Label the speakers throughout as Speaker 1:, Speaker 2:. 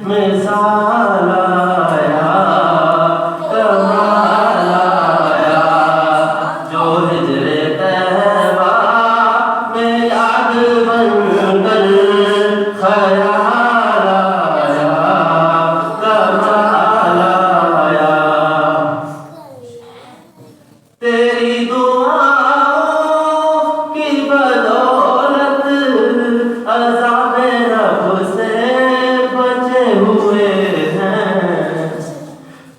Speaker 1: मिसाल आया, कमाल आया, जो हिजरे तैबा में याद बनकर ख्याल आया, कमाल आया। तेरी दुआओं की बदौलत अज़ाबे रब से बचे हुए हैं।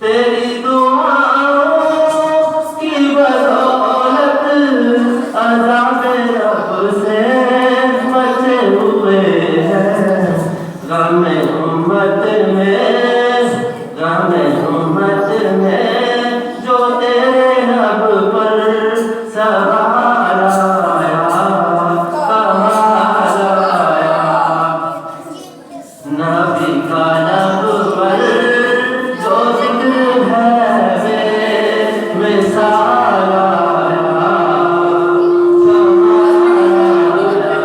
Speaker 1: तेरी दुआओं की बदौलत अज़ाबे रब से बचे हुए हैं। गम उम्मत में जो तेरे रब पर सवार आया, कमाल आया। नबी का लब पर जो जिक्र है मिसाल आया, कमाल आया।